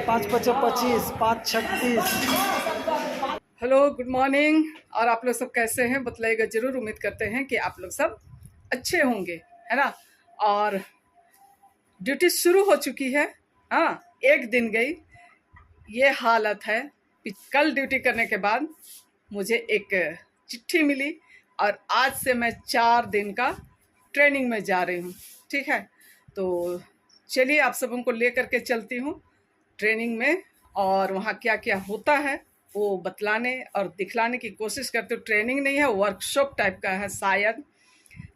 5 5 25 5 36। Hello, good morning. और आप लोग सब कैसे हैं बतलाइएगा ज़रूर। उम्मीद करते हैं कि आप लोग सब अच्छे होंगे, है ना। और ड्यूटी शुरू हो चुकी है। हाँ, एक दिन गई, ये हालत है। कल ड्यूटी करने के बाद मुझे एक चिट्ठी मिली और आज से मैं 4 दिन का ट्रेनिंग में जा रही हूँ। ठीक है, तो चलिए आप सबों को ले करके चलती हूँ ट्रेनिंग में, और वहाँ क्या क्या होता है वो बतलाने और दिखलाने की कोशिश करती हूँ। ट्रेनिंग नहीं है, वर्कशॉप टाइप का है शायद।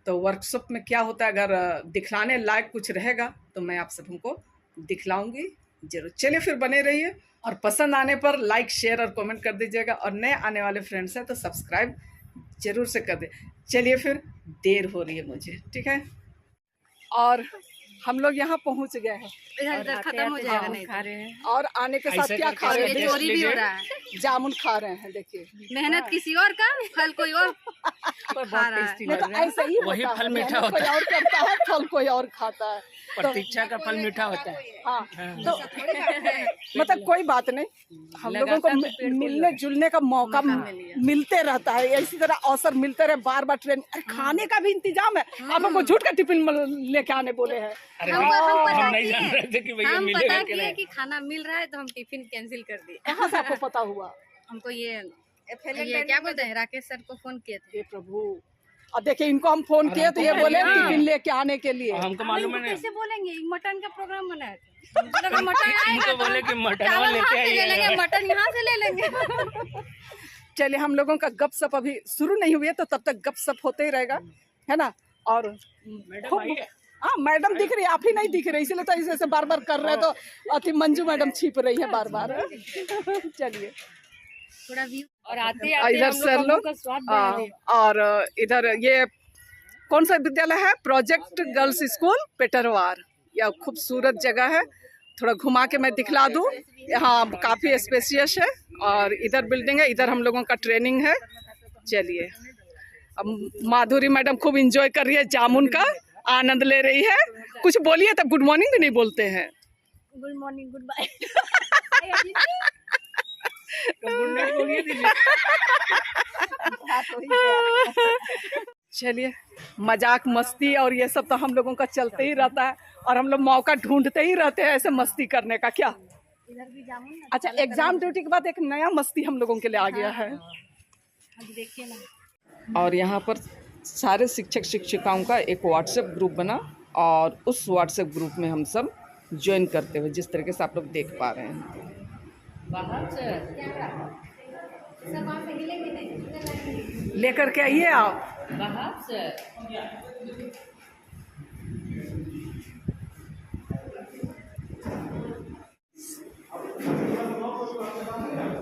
तो वर्कशॉप में क्या होता है, अगर दिखलाने लायक कुछ रहेगा तो मैं आप सबों को दिखलाऊंगी जरूर। चलिए फिर बने रहिए, और पसंद आने पर लाइक शेयर और कमेंट कर दीजिएगा, और नए आने वाले फ्रेंड्स हैं तो सब्सक्राइब जरूर से कर दे। चलिए फिर, देर हो रही है मुझे, ठीक है। और हम लोग यहाँ पहुँच गए हैं, इधर खत्म हो जाएगा नहीं खा रहे हैं। और आने के साथ क्या खा रहे हैं, चोरी भी हो रहा है। जामुन खा रहे हैं। देखिए, मेहनत किसी और का, फल कोई और खा रहा है। नहीं तो ऐसा ही वही होता फल है, मीठा मेहनत कोई और करता है, फल कोई और खाता है। प्रतीक्षा का फल मीठा होता है। हाँ, तो मतलब कोई बात नहीं, हम लोगों को मिलने जुलने का मौका मिलते रहता है। इसी तरह अवसर मिलते रहे, बार बार ट्रेन। अरे खाने का भी इंतजाम है, आप हमको झूठ का टिफिन लेके आने बोले हैं। हम नहीं जान रहे थे कि भैया हम मिलेगा पता कि किए नहीं। कि खाना मिल रहा है तो हम टिफिन कैंसिल कर दिए। कहाँ से आपको पता हुआ? हमको ये क्या बोलते हैं, राकेश सर को फोन किए थे। हे प्रभु, अब देखिए इनको हम फोन किए तो ये बोले टिफिन लेके आने के लिए। हमको मालूम है कैसे बोलेंगे, मटन का प्रोग्राम बनाया था। मटन हमको बोले कि मटन लेके आइए, मटन यहाँ से ले लेंगे। चलिए, हम लोगों का गपशप अभी शुरू नहीं हुई है, तो तब तक गपशप होते ही रहेगा, है ना। और हाँ, मैडम दिख रही है, आप ही नहीं दिख रही, इसलिए तो ऐसे बार बार कर रहे हैं। तो अति मंजू मैडम छिप रही है बार बार। चलिए, थोड़ा व्यू और इधर सर लोग, और इधर ये कौन सा विद्यालय है, प्रोजेक्ट गर्ल्स स्कूल पेटरवार। यह खूबसूरत जगह है, थोड़ा घुमा के मैं दिखला दूं। यहाँ काफ़ी स्पेशियस है, और इधर बिल्डिंग है, इधर हम लोगों का ट्रेनिंग है। चलिए, अब माधुरी मैडम खूब इंजॉय कर रही है, जामुन का आनंद ले रही है। कुछ बोलिए, तब गुड मॉर्निंग भी नहीं बोलते हैं। Good morning, good bye. चलिए, मजाक मस्ती और ये सब तो हम लोगों का चलते ही रहता है, और हम लोग मौका ढूंढते ही रहते हैं ऐसे मस्ती करने का। क्या अच्छा, एग्जाम ड्यूटी के बाद एक नया मस्ती हम लोगों के लिए आ गया है। देखिए ना, और यहाँ पर सारे शिक्षक शिक्षिकाओं का एक व्हाट्सएप ग्रुप बना, और उस व्हाट्सएप ग्रुप में हम सब ज्वाइन करते हुए जिस तरीके से आप लोग देख पा रहे हैं। लेकर के आइए आप।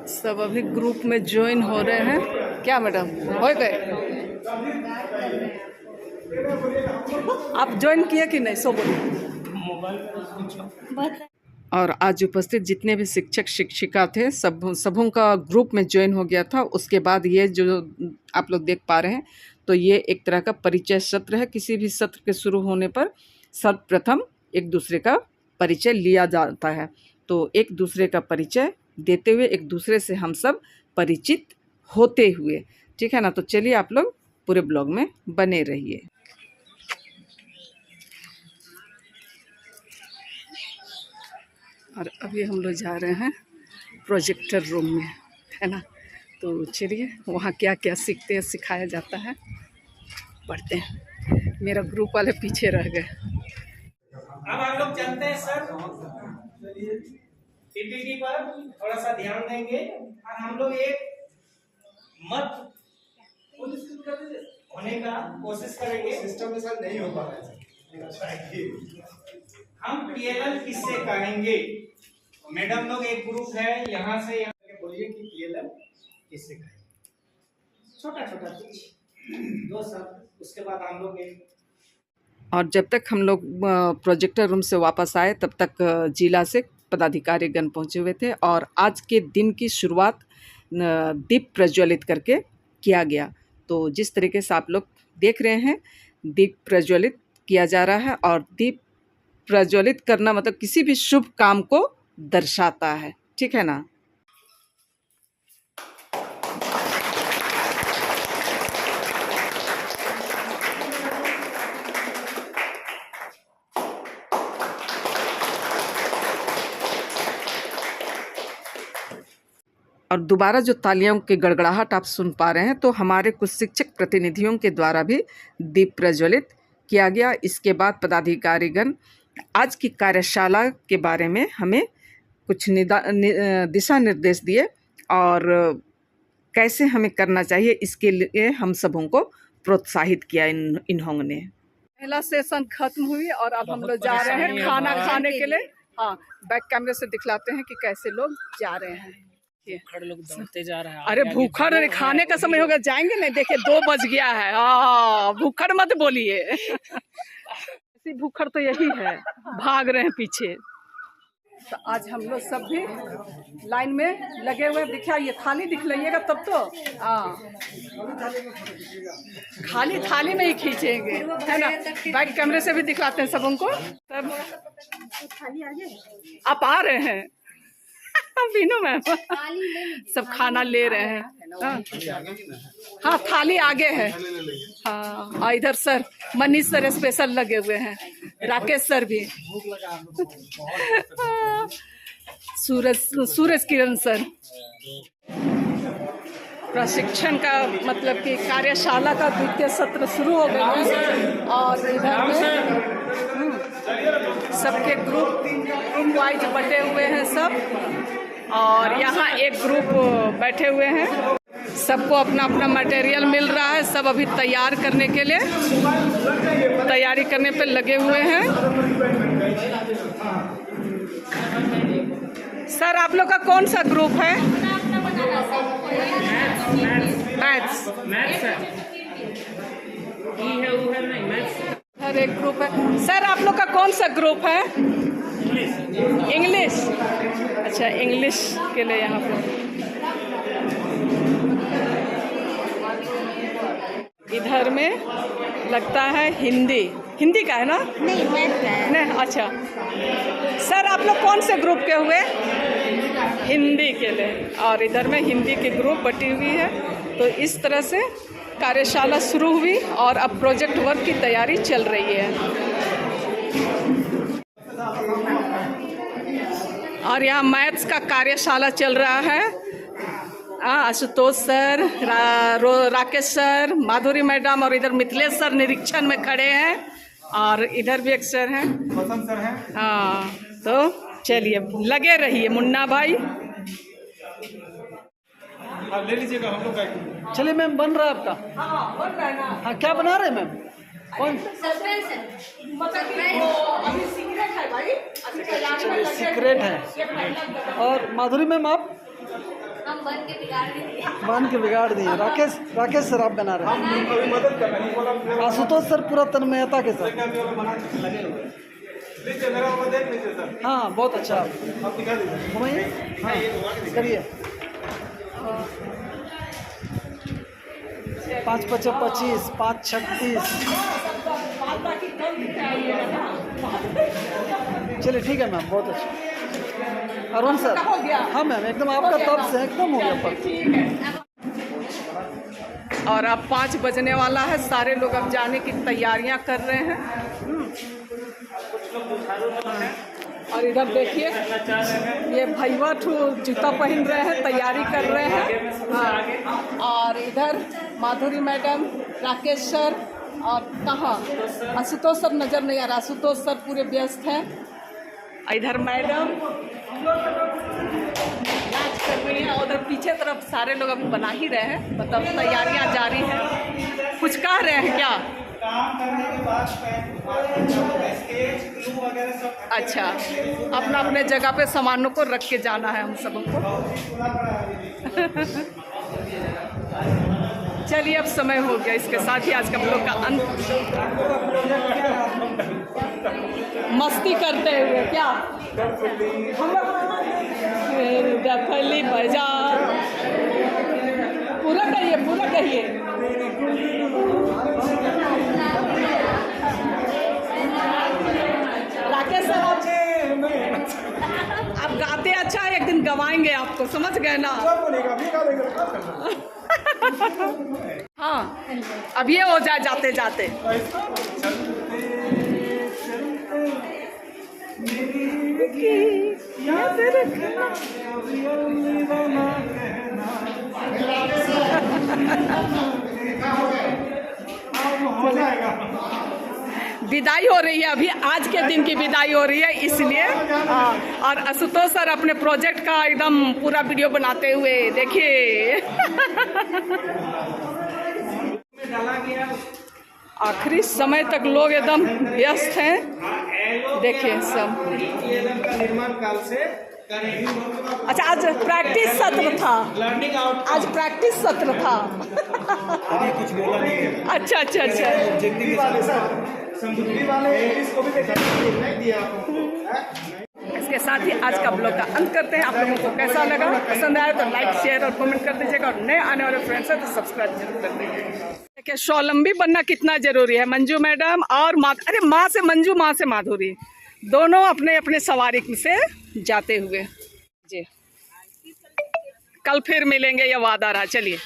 सब अभी ग्रुप में ज्वाइन हो रहे हैं। क्या मैडम, हो गए? आप ज्वाइन किए कि नहीं, सो बोलिए। और आज उपस्थित जितने भी शिक्षक शिक्षिका थे, सबों का ग्रुप में ज्वाइन हो गया था। उसके बाद ये जो आप लोग देख पा रहे हैं, तो ये एक तरह का परिचय सत्र है। किसी भी सत्र के शुरू होने पर सर्वप्रथम एक दूसरे का परिचय लिया जाता है। तो एक दूसरे का परिचय देते हुए एक दूसरे से हम सब परिचित होते हुए, ठीक है ना। तो चलिए, आप लोग पूरे ब्लॉग में बने रहिए। और अभी हम लोग जा रहे हैं प्रोजेक्टर रूम में, है ना। तो चलिए, वहाँ क्या क्या सीखते हैं, सिखाया जाता है, पढ़ते हैं। मेरा ग्रुप वाले पीछे रह गए। अब हम लोग चलते हैं सर, पीपीटी पर थोड़ा सा ध्यान देंगे, और हम लोग एक मत होने का कोशिश करेंगे। सिस्टम के साथ नहीं हो पा रहा है। हम पीएलएल किससे कहेंगे? मैडम लोग एक ग्रुप है, यहाँ से यहाँ बोलिए कि पीएलएल किससे कहेंगे, छोटा छोटा कुछ 2 शब्द। उसके बाद हम लोग एक, और जब तक हम लोग प्रोजेक्टर रूम से वापस आए, तब तक जिला से पदाधिकारी गण पहुँचे हुए थे, और आज के दिन की शुरुआत दीप प्रज्वलित करके किया गया। तो जिस तरीके से आप लोग देख रहे हैं, दीप प्रज्वलित किया जा रहा है। और दीप प्रज्वलित करना मतलब किसी भी शुभ काम को दर्शाता है, ठीक है ना। और दोबारा जो तालियों की गड़गड़ाहट आप सुन पा रहे हैं, तो हमारे कुछ शिक्षक प्रतिनिधियों के द्वारा भी दीप प्रज्वलित किया गया। इसके बाद पदाधिकारीगण आज की कार्यशाला के बारे में हमें कुछ दिशा निर्देश दिए और कैसे हमें करना चाहिए, इसके लिए हम सबों को प्रोत्साहित किया इन्होंने। पहला सेशन खत्म हुई और अब हम लोग जा रहे हैं खाना खाने के लिए। हाँ, बैक कैमरे से दिखलाते हैं कि कैसे लोग जा रहे हैं। भूखड़ लोग दौड़ते जा रहे हैं। अरे भूखड़ खाने का समय हो गया, जाएंगे नहीं, देखिए 2 बज गया है। हाँ, भूखड़ मत बोलिए। ऐसी भूखड़ तो यही है, भाग रहे हैं पीछे। तो आज हम लोग सब भी लाइन में लगे हुए, दिखा ये थाली दिखलाइएगा तब तो। हाँ, खाली थाली में ही खींचेंगे, है ना। बैक कैमरे से भी दिखलाते हैं सबों को। सब आप आ रहे हैं बीनू मैम, सब खाना ले रहे हैं। हाँ, थाली आगे है। हाँ, और इधर सर मनीष सर स्पेशल लगे हुए हैं, राकेश सर भी, सूरज किरण सर। प्रशिक्षण का मतलब कि कार्यशाला का 2य सत्र शुरू हो गया है और इधर में सबके ग्रुप वाइज बटे हुए हैं सब, और यहाँ एक ग्रुप बैठे हुए हैं। सबको अपना अपना मटेरियल मिल रहा है, सब अभी तैयार करने के लिए तैयारी करने पे लगे हुए हैं। सर आप लोग का कौन सा ग्रुप है? मैथ्स। हर एक ग्रुप है। सर आप लोग का कौन सा ग्रुप है? इंग्लिश। अच्छा, इंग्लिश के लिए यहाँ पर। इधर में लगता है हिंदी का है ना? नहीं, मैथ का है। नहीं, अच्छा। सर आप लोग कौन से ग्रुप के हुए? हिंदी के लिए। और इधर में हिंदी की ग्रुप बटी हुई है। तो इस तरह से कार्यशाला शुरू हुई और अब प्रोजेक्ट वर्क की तैयारी चल रही है। और यहाँ मैथ्स का कार्यशाला चल रहा है। आशुतोष सर, राकेश सर, माधुरी मैडम और इधर मिथिलेश सर निरीक्षण में खड़े हैं और इधर भी एक सर हैं, वसंत सर हैं। हाँ, तो चलिए लगे रहिए मुन्ना भाई। आप ले लीजिएगा, हम लोग चलिए मैम, बन रहा है आपका? हाँ, बन रहा है ना। हाँ, क्या बना रहे हैं मैम? कौन? सीक्रेट है। और माधुरी मैम आप? हम बन के बिगाड़ दिए। राकेश सर आप बना रहे हैं? मदद कर रहे हैं। आशुतोष सर पूरा तन्मयता के साथ। देख लीजिए सर। हाँ, बहुत अच्छा। आप दिखा दीजिए। घुमाइए। हाँ, करिए। 5 × 5 = 25, 5 × 36। चलिए ठीक है मैम, बहुत अच्छा। अरुण सर? हाँ मैम, एकदम आपका तब से एकदम हो गया पर। और अब 5 बजने वाला है, सारे लोग अब जाने की तैयारियां कर रहे हैं। और इधर देखिए ये भैया जूता पहन रहे हैं, तैयारी कर रहे हैं। हाँ, और इधर माधुरी मैडम, राकेश सर और कहाँ आशुतोष सर नज़र नहीं आ रहा। आशुतोष सर पूरे व्यस्त हैं। इधर मैडम नाच कर रही हैं। उधर पीछे तरफ सारे लोग अभी बना ही रहे हैं, मतलब तैयारियां जारी हैं। कुछ कह रहे हैं क्या? काम करने के बाद स्केच, ग्लू वगैरह सब। अच्छा, अपना अपने जगह पे सामानों को रख के जाना है हम सबों को। चलिए अब समय हो गया, इसके साथ ही आज का ब्लॉग का अंत। मस्ती करते हुए क्या हम डफली बजा, पूरा कहिए। राकेश सर आप गवाएंगे आपको, समझ गए ना? सब बोलेगा अभी का देंगे क्या करना हाँ, अब ये हो जाए जाते जाते। ऐसा चलते चलते मेरी याद रखना कभी अलविदा ना कहना अब हो जाएगा। विदाई हो रही है, अभी आज के दिन की विदाई हो रही है, इसलिए और आशुतोष सर अपने प्रोजेक्ट का एकदम पूरा वीडियो बनाते हुए देखिए। डाला गया आखिरी समय तक लोग एकदम व्यस्त हैं, देखिए सब। TLM का निर्माण काल से करें। अच्छा, आज प्रैक्टिस सत्र था, लर्निंग आउट आज प्रैक्टिस सत्र था। अभी कुछ बोला नहीं है। अच्छा अच्छा अच्छा। जिंदगी वाले सर समृद्धि वाले इसको भी नहीं दिया आपको। इसके साथ ही आज का ब्लॉग का अंत करते हैं। आप लोगों को कैसा लगा? पसंद आया तो लाइक शेयर और कमेंट कर दीजिएगा, और नए आने वाले फ्रेंड्स हैं तो सब्सक्राइब जरूर कर दीजिएगा। देखिए स्वावलंबी बनना कितना जरूरी है। मंजू मैडम और अरे माँ से मंजू, माँ से माधुरी, दोनों अपने अपने सवारी से जाते हुए जी। कल फिर मिलेंगे, ये वादा रहा। चलिए।